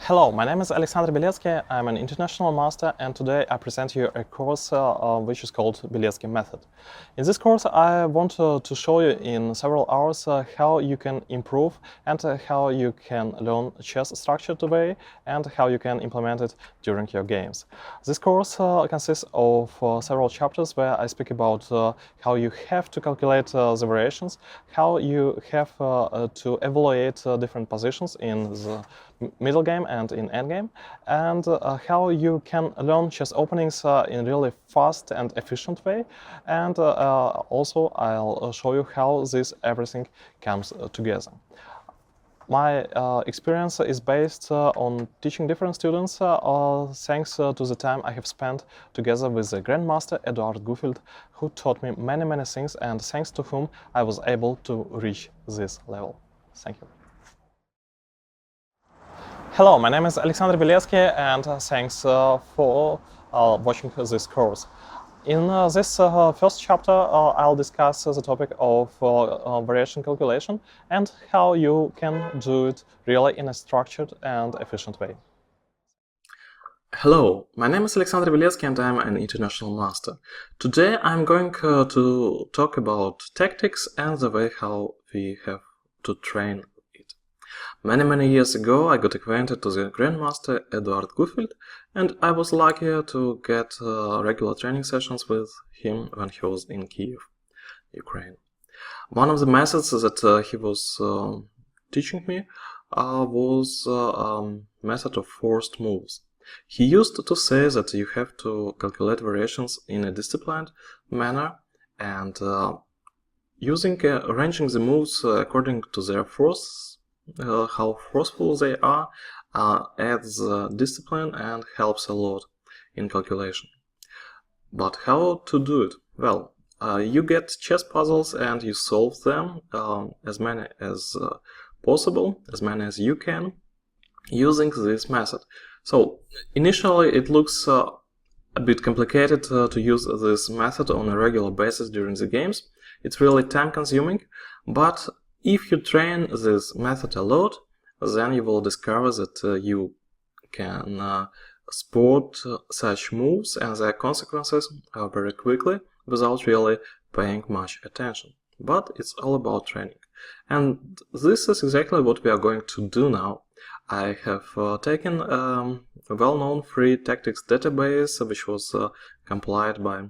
Hello, my name is Alexander Belezky. I'm an international master, and today I present you a course which is called Belezky Method. In this course, I want to show you in several hours how you can improve and how you can learn chess structured way and how you can implement it during your games. This course consists of several chapters where I speak about how you have to calculate the variations, how you have to evaluate different positions in the middle game and in endgame, and how you can learn chess openings in really fast and efficient way, and also I'll show you how this everything comes together. My experience is based on teaching different students thanks to the time I have spent together with the Grandmaster Eduard Guffield, who taught me many things, and thanks to whom I was able to reach this level. Thank you. Hello, my name is Alexander Belezky, and thanks for watching this course. In this first chapter, I'll discuss the topic of variation calculation and how you can do it really in a structured and efficient way. Hello, my name is Alexander Belezky and I'm an international master. Today I'm going to talk about tactics and the way how we have to train. Many years ago I got acquainted to the Grandmaster Eduard Guffield, and I was lucky to get regular training sessions with him when he was in Kiev, Ukraine. One of the methods that he was teaching me was a method of forced moves. He used to say that you have to calculate variations in a disciplined manner, and arranging the moves according to their force, how forceful they are, adds discipline and helps a lot in calculation. But how to do it? Well, you get chess puzzles and you solve them, as many as possible, as many as you can, using this method. So initially it looks a bit complicated to use this method on a regular basis during the games. It's really time consuming, but if you train this method a lot, then you will discover that you can spot such moves and their consequences very quickly without really paying much attention. But it's all about training. And this is exactly what we are going to do now. I have taken a well-known free tactics database which was compiled by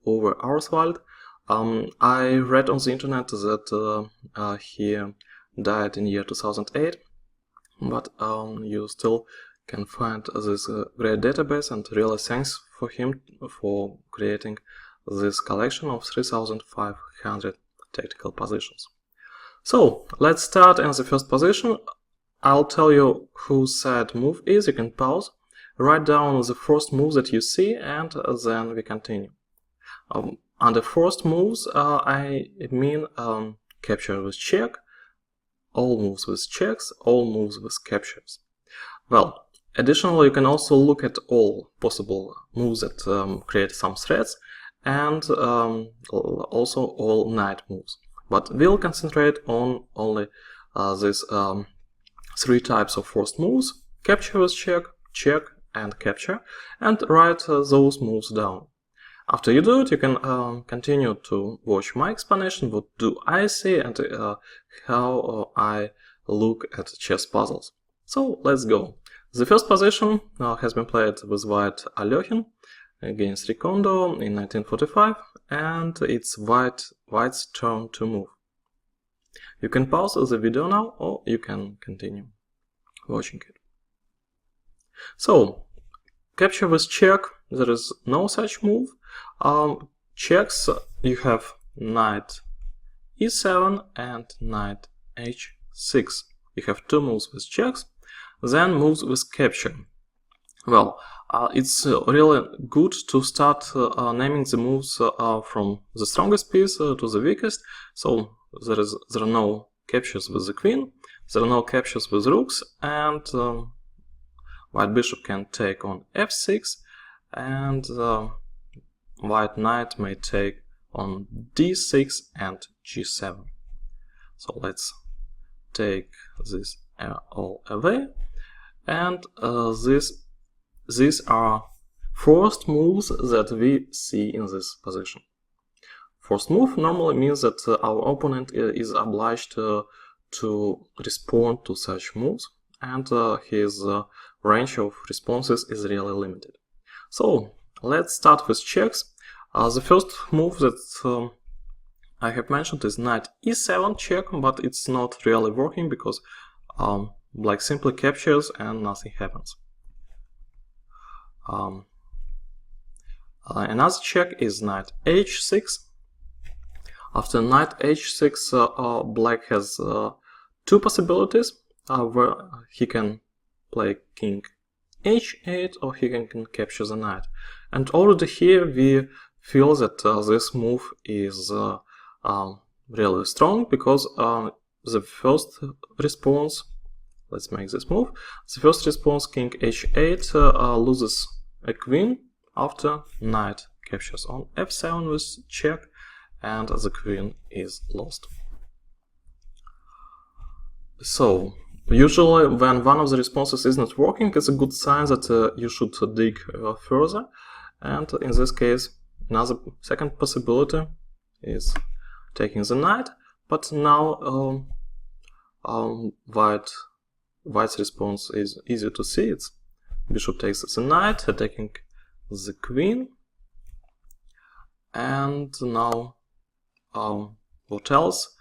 Uwe Auerswald. I read on the internet that he died in year 2008, but you still can find this great database, and really thanks for him for creating this collection of 3,500 tactical positions. So let's start in the first position. I'll tell you whose side move is. You can pause, write down the first move that you see, and then we continue. Under forced moves, I mean capture with check, all moves with checks, all moves with captures. Well, additionally, you can also look at all possible moves that create some threats, and also all knight moves. But we'll concentrate on only these three types of forced moves: capture with check, check, and capture, and write those moves down. After you do it, you can continue to watch my explanation, what do I see, and how I look at chess puzzles. So let's go. The first position has been played with white Alekhin against Rikondo in 1945, and it's white's turn to move. You can pause the video now, or you can continue watching it. So, capture with check, there is no such move. Checks, you have knight e7 and knight h6. You have two moves with checks, then moves with capture. Well, it's really good to start naming the moves from the strongest piece to the weakest. So there are no captures with the queen, there are no captures with rooks, and white bishop can take on f6, and white knight may take on d6 and g7. So let's take this all away. and these are forced moves that we see in this position. Forced move normally means that our opponent is obliged to respond to such moves, and his range of responses is really limited. So let's start with checks. The first move that I have mentioned is knight e7 check, but it's not really working because black simply captures and nothing happens. Another check is knight h6. After knight h6, black has two possibilities, where he can play king h8 or he can capture the knight. And already here we feel that this move is really strong, because the first response, let's make this move, the first response, king h8, loses a queen after knight captures on f7 with check, and the queen is lost. So usually when one of the responses is not working, it's a good sign that you should dig further, and in this case another second possibility is taking the knight, but now white's response is easy to see. It's bishop takes the knight, attacking the queen, and now what else?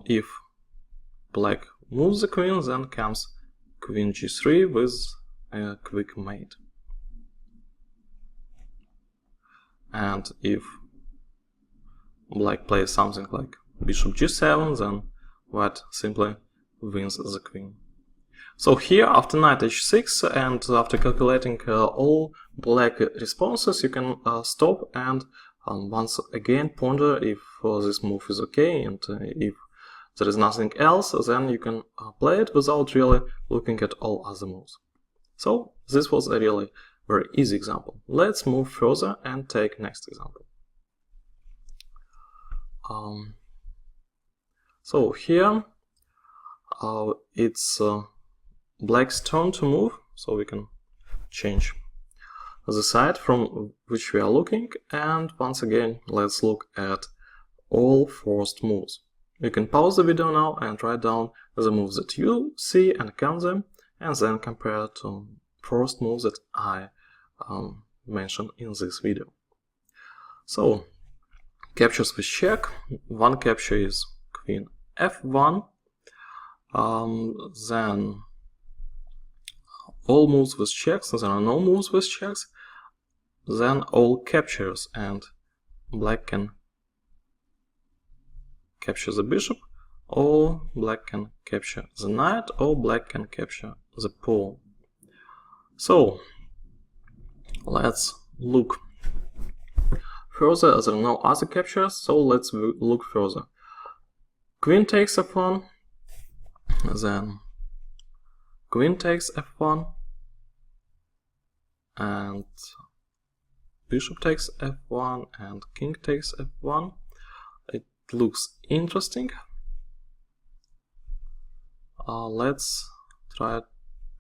If black moves the queen, then comes queen g3 with a quick mate. And if black plays something like bishop g7, then white simply wins the queen. So here, after knight h6 and after calculating all black responses, you can stop and once again ponder if this move is okay, and if there is nothing else, then you can play it without really looking at all other moves. So this was a really very easy example. Let's move further and take next example. So here it's black's turn to move, so we can change the side from which we are looking, and once again let's look at all forced moves. You can pause the video now and write down the moves that you see and count them, and then compare to forced moves that I mentioned in this video. So captures with check. One capture is queen f1, then all moves with checks, there are no moves with checks, then all captures, and black can capture the bishop, or black can capture the knight, or black can capture the pawn. So let's look further. There are no other captures, so let's look further. Queen takes f1, then queen takes f1, and bishop takes f1, and king takes f1. It looks interesting. Let's try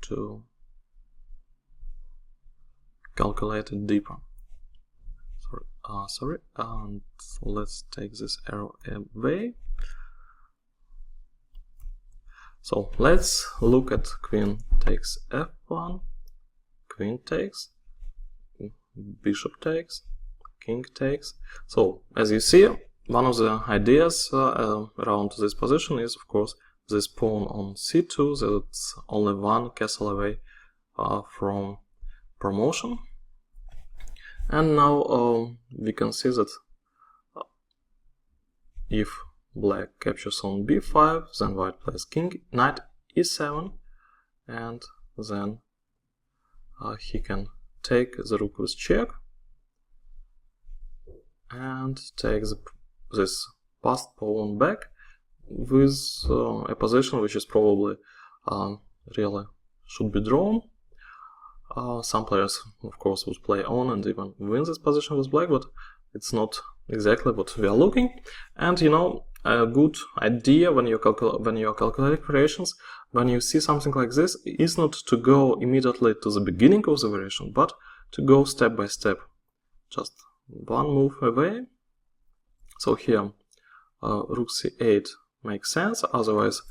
to calculate it deeper. Sorry, and let's take this arrow away. So let's look at queen takes f1, queen takes, bishop takes, king takes. So as you see, one of the ideas around this position is, of course, this pawn on c2, that's only one castle away from promotion. And now we can see that if black captures on b5, then white plays knight e7, and then he can take the rook with check and take this passed pawn back with a position which is probably really should be drawn. Some players, of course, would play on and even win this position with black, but it's not exactly what we are looking. And you know, a good idea when you're calculating variations when you see something like this is not to go immediately to the beginning of the variation, but to go step by step, just one move away. So here rook c8 makes sense, otherwise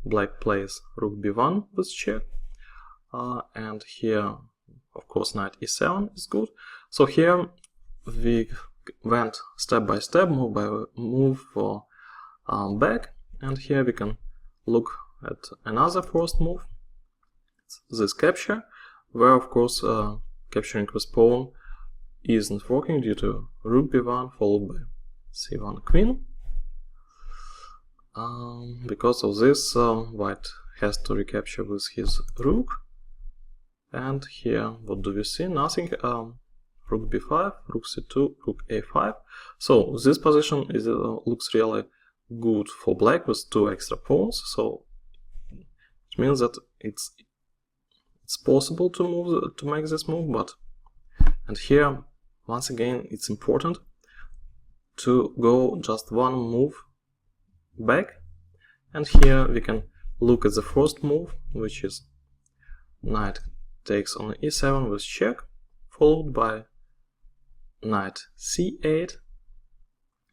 black plays rook b1 with check, and here of course knight e7 is good. So here we went step by step, move by move for back, and here we can look at another first move, this capture, where of course capturing with pawn isn't working due to rook b1 followed by c1 queen. Because of this, white has to recapture with his rook, and here what do we see? Nothing. Rook b5, rook c2, rook a5. So this position is looks really good for black with two extra pawns. So it means that it's possible to make this move, and here once again it's important to go just one move back, and here we can look at the first move, which is knight takes on e7 with check, followed by knight c8,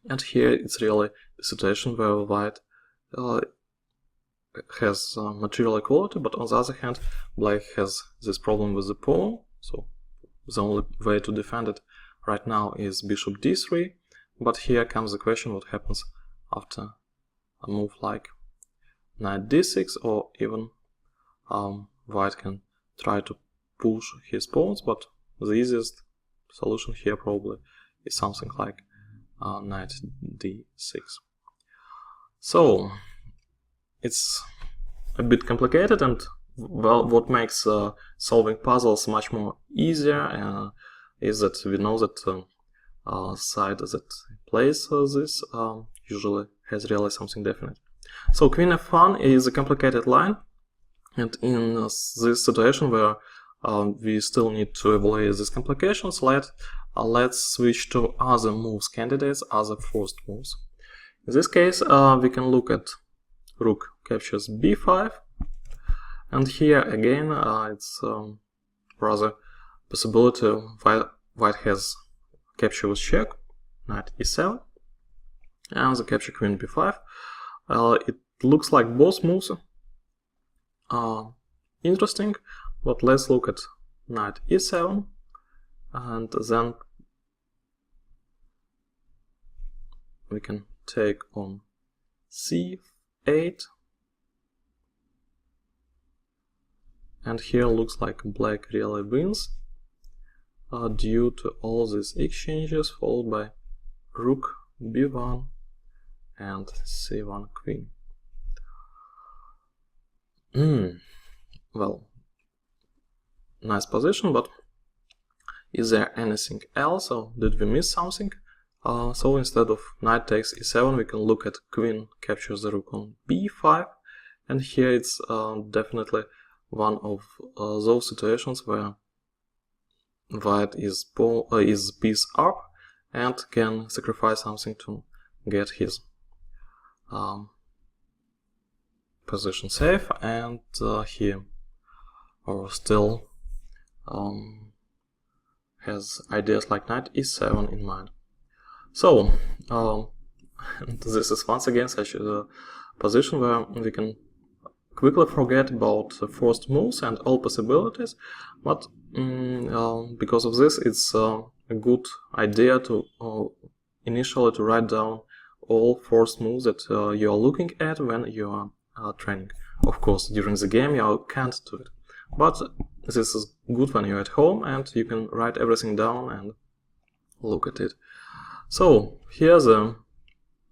and here it's really a situation where white has material equality, but on the other hand black has this problem with the pawn, so the only way to defend it right now is bishop d3, but here comes the question what happens after a move like knight d6, or even white can try to push his pawns, but the easiest solution here probably is something like knight d6. So it's a bit complicated, and well, what makes solving puzzles much more easier is that we know that side that plays this usually has really something definite. So queen f1 is a complicated line, and in this situation where we still need to evaluate these complications, let's switch to other moves candidates, other first moves. In this case we can look at rook captures b5, and here again it's rather possibility white has capture with check, knight e7, and the capture queen b5. It looks like both moves are interesting, but let's look at knight e7, and then we can take on c8, and here looks like black really wins due to all these exchanges, followed by rook b1 and c1 queen. Well, nice position, but is there anything else, or did we miss something? So instead of knight takes e7, we can look at queen captures the rook on b5, and here it's definitely one of those situations where white is piece up and can sacrifice something to get his position safe, and he still has ideas like knight e7 in mind. So this is once again such a position where we can quickly forget about the first moves and all possibilities, but because of this it's a good idea to initially to write down all first moves that you are looking at when you are training. Of course, during the game you can't do it, but this is good when you're at home and you can write everything down and look at it. So here's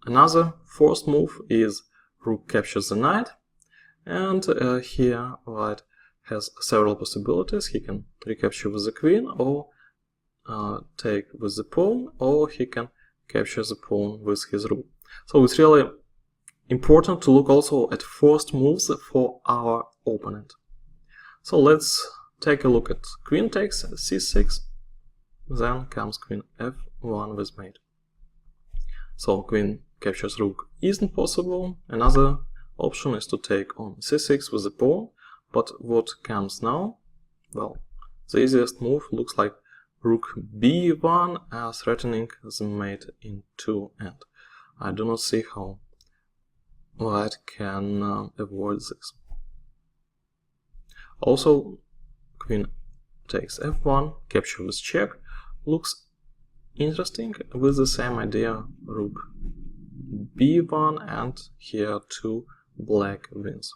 another first move is rook captures the knight, and here white has several possibilities. He can recapture with the queen, or take with the pawn, or he can capture the pawn with his rook. So it's really important to look also at first moves for our opponent. So let's take a look at queen takes c6, then comes queen f1 with mate. So queen captures rook isn't possible. Another option is to take on c6 with the pawn, but what comes now? Well, the easiest move looks like rook b1, threatening the mate in 2, and I do not see how white can avoid this. Also, queen takes f1, capture with check, looks interesting with the same idea, rook b1, and here 2 black wins.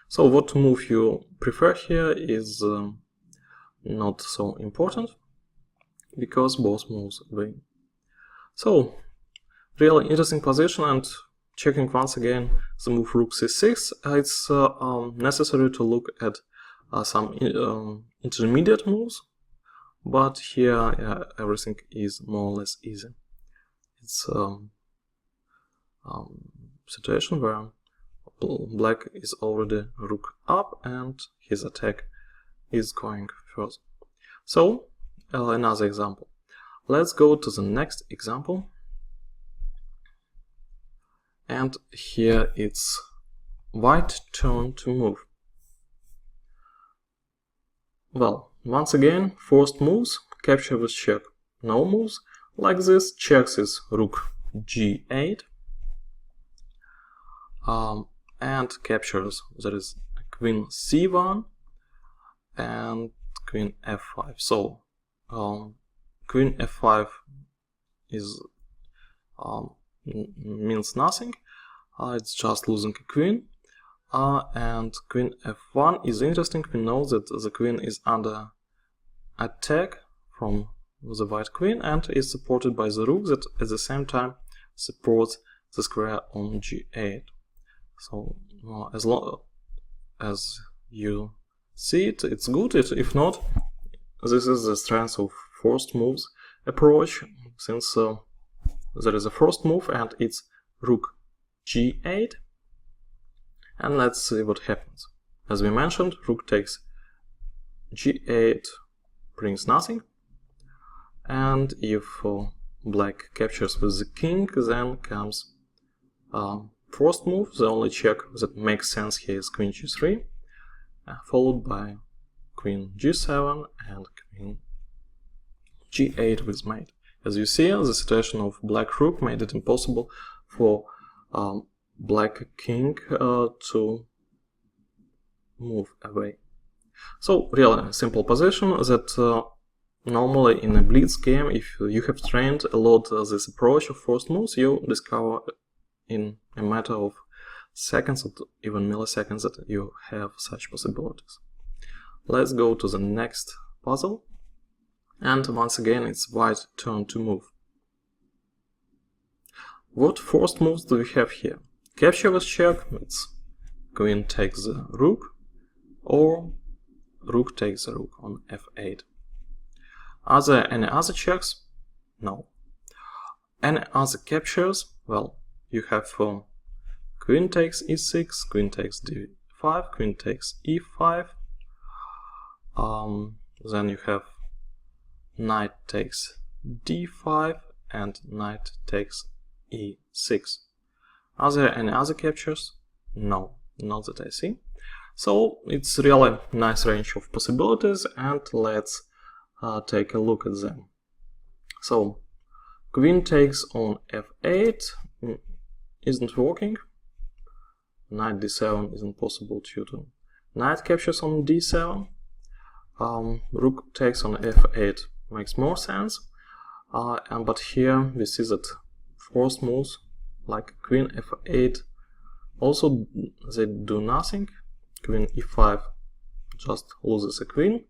So what move you prefer here is not so important, because both moves win. So, really interesting position, and checking once again the move rook c6, it's necessary to look at some intermediate moves, but here everything is more or less easy. It's a situation where black is already rook up and his attack is going further. So, another example. Let's go to the next example. And here it's white turn to move. Well, once again, forced moves, capture with check. No moves like this, checks is rook g8, and captures, there is queen c1 and queen f5. So queen f5 is means nothing, it's just losing a queen, and queen f1 is interesting. We know that the queen is under attack from the white queen and is supported by the rook that at the same time supports the square on g8. So as long as you see it, it's good. If not, this is the strength of forced moves approach, since there is a first move and it's rook g8, and let's see what happens. As we mentioned, rook takes g8 brings nothing, and if black captures with the king, then comes first move. The only check that makes sense here is queen g3, followed by queen g7 and queen g8 with mate. As you see, the situation of black rook made it impossible for black king to move away. So, really simple position that normally in a blitz game, if you have trained a lot this approach of forced moves, you discover in a matter of seconds or even milliseconds that you have such possibilities. Let's go to the next puzzle. And once again, it's white turn to move. What forced moves do we have here? Capture with check, it's queen takes the rook, or rook takes the rook on f8. Are there any other checks? No. Any other captures? Well, you have queen takes e6, queen takes d5, queen takes e5, then you have knight takes d5 and knight takes e6. Are there any other captures? No, not that I see. So it's really a nice range of possibilities, and let's take a look at them. So queen takes on f8 isn't working. Knight d7 isn't possible due to knight captures on d7. Rook takes on f8 makes more sense, but here we see that forced moves like queen f8 also they do nothing. Queen e5 just loses a queen,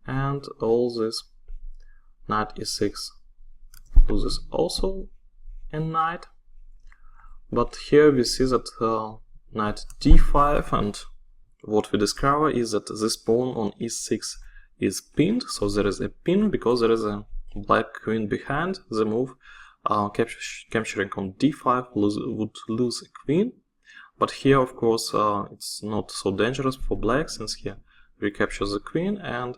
and all this knight e6 loses also a knight. But here we see that knight d5, and what we discover is that this pawn on e6 is pinned, so there is a pin because there is a black queen behind the move. Capturing on d5 would lose a queen, but here of course it's not so dangerous for black, since he recaptures the queen and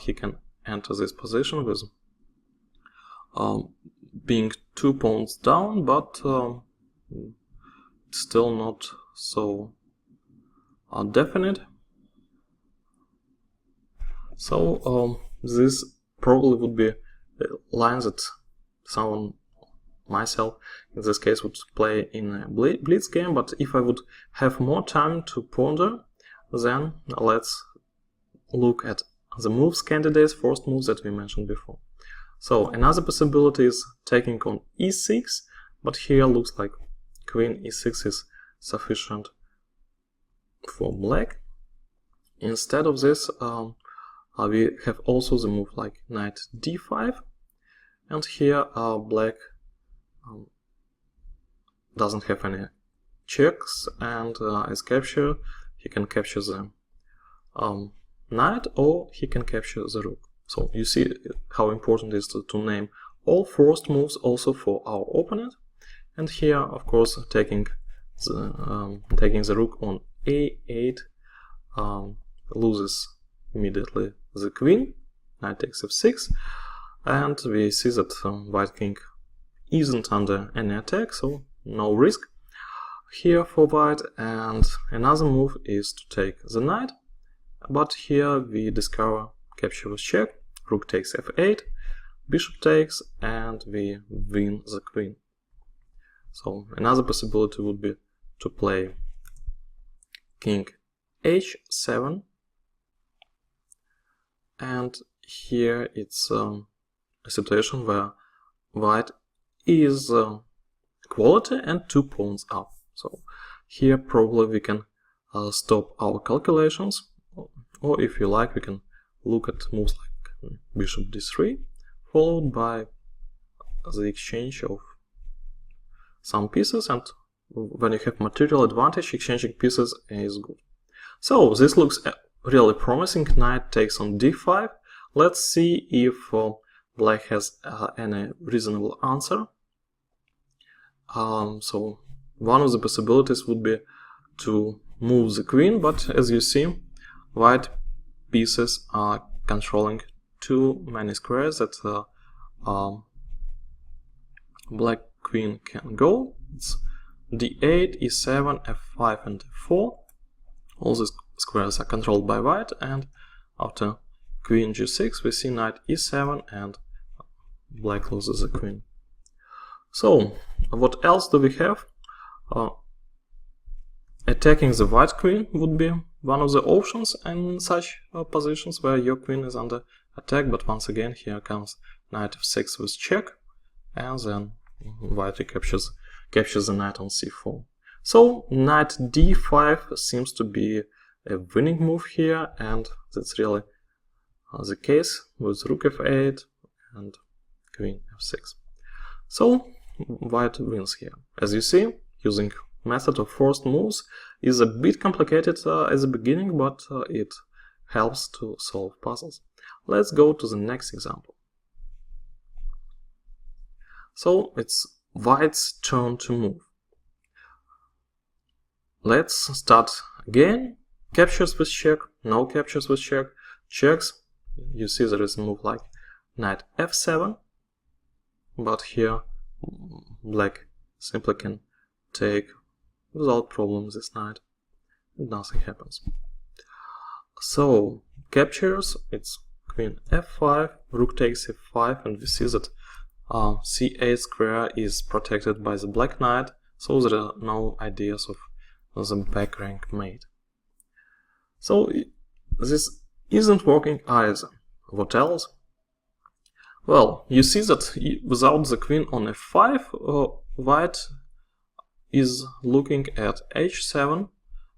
he can enter this position with being 2 pawns down, but still not so definite. So this probably would be lines that someone, myself in this case, would play in a blitz game, but if I would have more time to ponder, then let's look at the moves candidates, first moves that we mentioned before. So another possibility is taking on e6, but here looks like queen e6 is sufficient for black. Instead of this, we have also the move like knight d5, and here black doesn't have any checks, and as capture he can capture the knight, or he can capture the rook. So you see how important it is to name all first moves also for our opponent. And here, of course, taking the rook on a8 loses immediately the queen. Knight takes f6, and we see that white king isn't under any attack, so no risk here for white. And another move is to take the knight, but here we discover capture with check. Rook takes f8, bishop takes, and we win the queen. So another possibility would be to play king h7, and here it's a situation where white is equality and 2 pawns up. So here probably we can stop our calculations, or if you like, we can look at moves like bishop d3, followed by the exchange of some pieces, and when you have material advantage, exchanging pieces is good. So this looks really promising. Knight takes on d5. Let's see if black has any reasonable answer. So one of the possibilities would be to move the queen, but as you see, white pieces are controlling too many squares that black queen can go. It's d8, e7, f5, and f4. All these squares are controlled by white, and after queen g6 we see knight e7 and black loses the queen. So what else do we have? Attacking the white queen would be one of the options in such positions where your queen is under attack, but once again here comes knight f6 with check, and then white captures the knight on c4. So knight d5 seems to be a winning move here, and that's really the case with rook f8 and queen f6. So white wins here. As you see, using method of forced moves is a bit complicated at the beginning, but it helps to solve puzzles. Let's go to the next example. So it's white's turn to move. Let's start again. Captures with check, no captures with check, checks. You see there is a move like knight f7, but here black simply can take without problem this knight, and nothing happens. So captures, it's queen f5, rook takes f5, and we see that c8 square is protected by the black knight, so there are no ideas of the back rank mate. So this isn't working either. What else? Well, you see that without the queen on f5, white is looking at h7,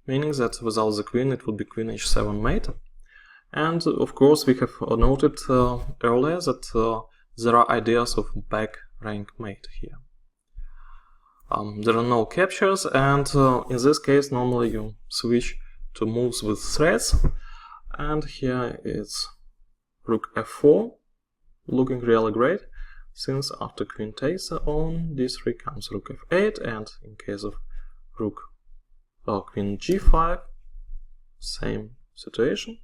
meaning that without the queen it would be queen h7 mate. And of course we have noted earlier that there are ideas of back rank mate here. There are no captures, and in this case normally you switch to moves with threats, and here it's rook f4, looking really great, since after queen takes on d3 comes rook f8, and in case of rook queen g5, same situation,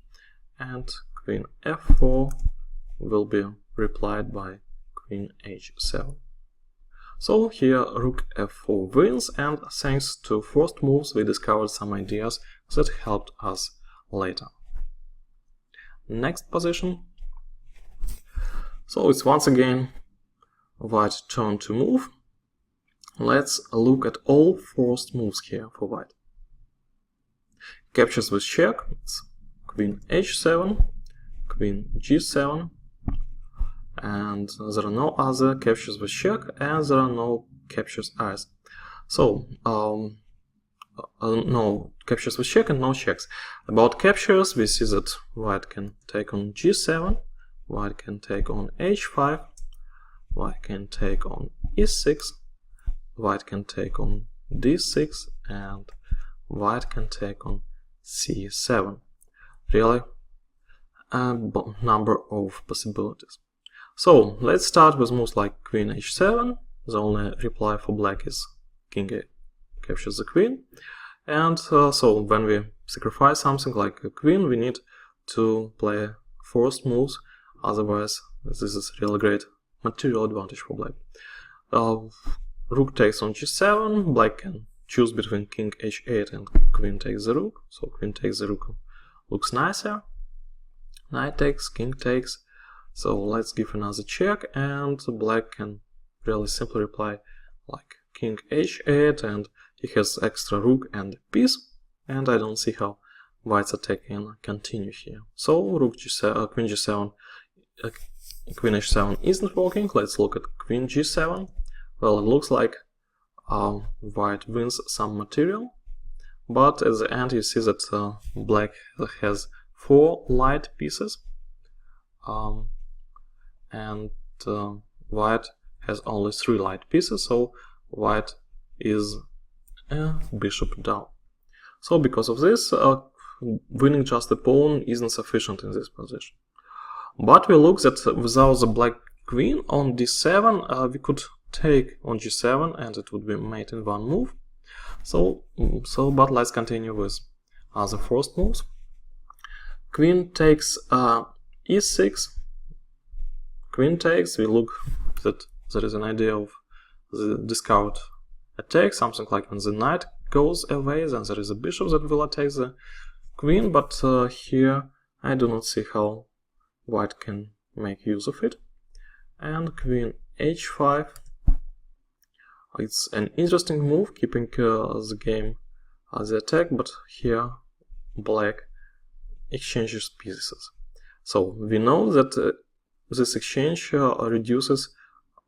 and queen f4 will be replied by queen h7. So here rook f4 wins, and thanks to first moves we discovered some ideas that helped us later. Next position. So it's once again white's turn to move. Let's look at all first moves here for white. Captures with check, it's queen h7, queen g7, and there are no other captures with check, and there are no captures either. So, no captures with check and no checks. About captures, we see that white can take on g7, white can take on h5, white can take on e6, white can take on d6, and white can take on c7. Really a number of possibilities. So let's start with moves like queen h7. The only reply for black is king a captures the queen. And so when we sacrifice something like a queen, we need to play first moves, otherwise this is really great material advantage for black. Rook takes on g7, black can choose between king h8 and queen takes the rook, so queen takes the rook looks nicer. Knight takes, king takes, so let's give another check, and black can really simply reply like king h8, and he has extra rook and piece, and I don't see how white's attack can continue here. So rook g7, queen g7, queen h7 isn't working. Let's look at queen g7. Well, it looks like white wins some material, but at the end you see that black has 4 light pieces, and white has only 3 light pieces, so white is bishop down. So because of this, winning just the pawn isn't sufficient in this position. But we look that without the black queen on d7, we could take on g7 and it would be made in one move. But let's continue with other first moves. Queen takes e6, queen takes. We look that there is an idea of the discard attack, something like when the knight goes away, then there is a bishop that will attack the queen, but here I do not see how white can make use of it. And queen h5, it's an interesting move, keeping the game as the attack, but here black exchanges pieces. So we know that this exchange reduces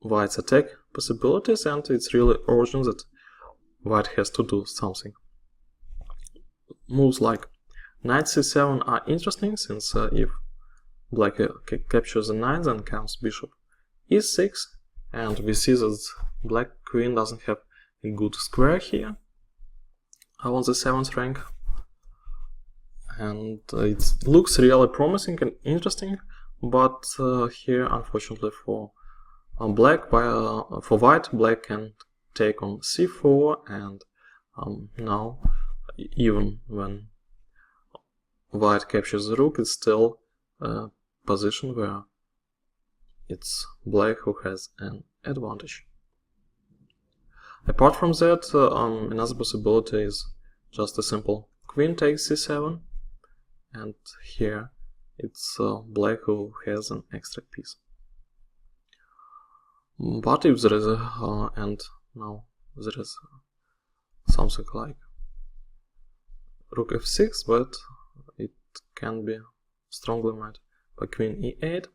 white's attack possibilities, and it's really urgent that white has to do something. Moves like knight c7 are interesting, since if black captures the knight, then comes bishop e6, and we see that black queen doesn't have a good square here on the 7th rank, and it looks really promising and interesting, but here unfortunately for white, black can take on c4, and now even when white captures the rook, it's still a position where it's black who has an advantage. Apart from that, another possibility is just a simple queen takes c7, and here it's black who has an extra piece. But if there is and now there is something like rook f6, but it can be strongly met by queen e8,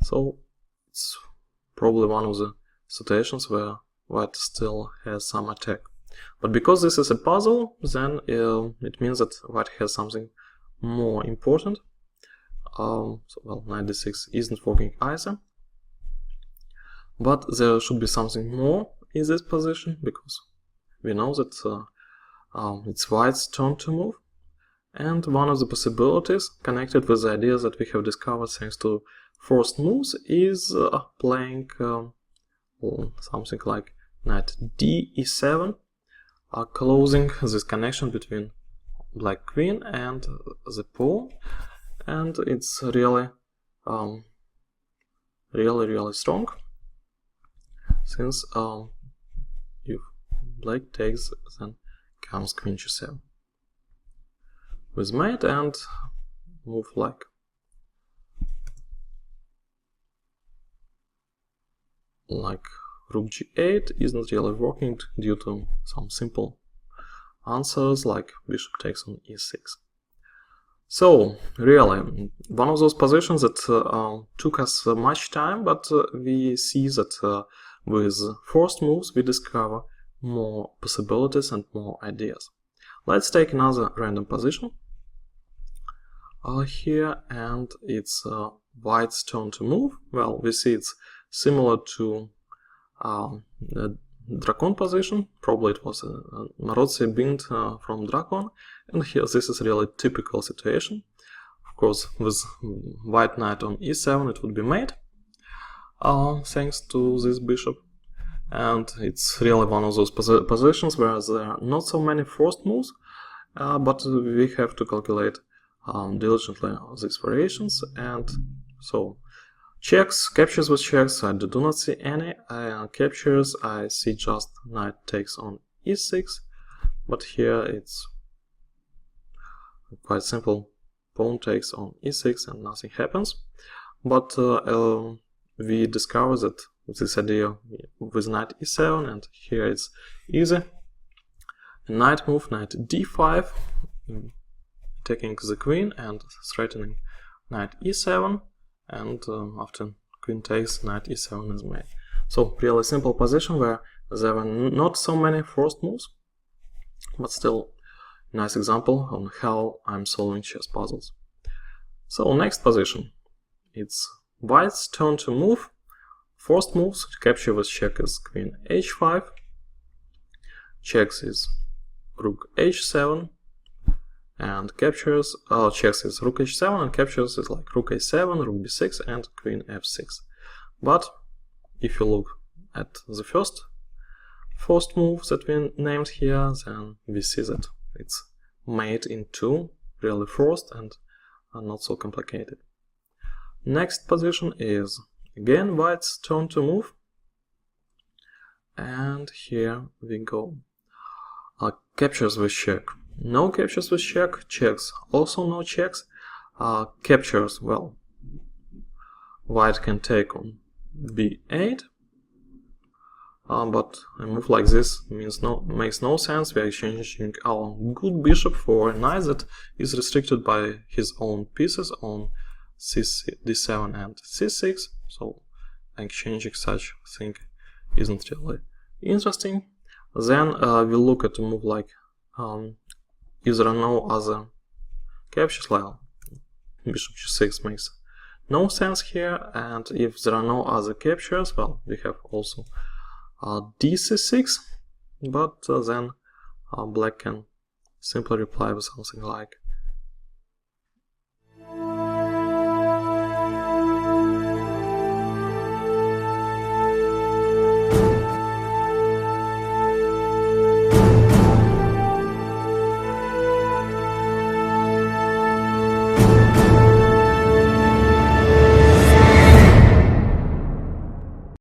so it's probably one of the situations where white still has some attack. But because this is a puzzle, then it means that white has something more important. Well, knight d6 isn't working either, but there should be something more in this position, because we know that it's white's turn to move, and one of the possibilities connected with the ideas that we have discovered thanks to first moves is playing something like knight d e7, closing this connection between black queen and the pawn, and it's really really strong, since black takes, then comes queen g7 with mate and move like rook g8 isn't really working due to some simple answers like bishop takes on e6. So really, one of those positions that took us much time, but we see that with forced moves we discover more possibilities and more ideas. Let's take another random position here, and it's white's turn to move. Well, we see it's similar to the Dracon position. Probably it was a Marozzi bind from Dracon, and here this is really typical situation. Of course, with white knight on e7 it would be mate, thanks to this bishop, and it's really one of those positions where there are not so many forced moves, but we have to calculate diligently these variations. And so checks, captures with checks, I do not see any. Captures, I see just knight takes on e6, but here it's quite simple. Pawn takes on e6 and nothing happens. But we discover that this idea with knight e7, and here it's easy. A knight move, knight d5, taking the queen and threatening knight e7, and after queen takes, knight e7 is made. So really simple position where there were not so many forced moves, but still nice example on how I'm solving chess puzzles. So next position, it's white's turn to move. Forced moves, capture with check is queen h5, checks is rook h7, and captures, checks is rook h7, and captures is like rook a7, rook b6, and queen f6. But if you look at the first forced move that we named here, then we see that it's made in two, really forced and not so complicated. Next position is again white's turn to move, and here we go. Captures with check. No captures with check. Checks, also no checks. Captures, well, white can take on b8, but a move like this makes no sense. We are exchanging our good bishop for a knight that is restricted by his own pieces on d7 and c6, so exchanging such thing isn't really interesting. Then we look at a move like if there are no other captures, well, bishop g6 makes no sense here, and if there are no other captures, well, we have also dc6, but then black can simply reply with something like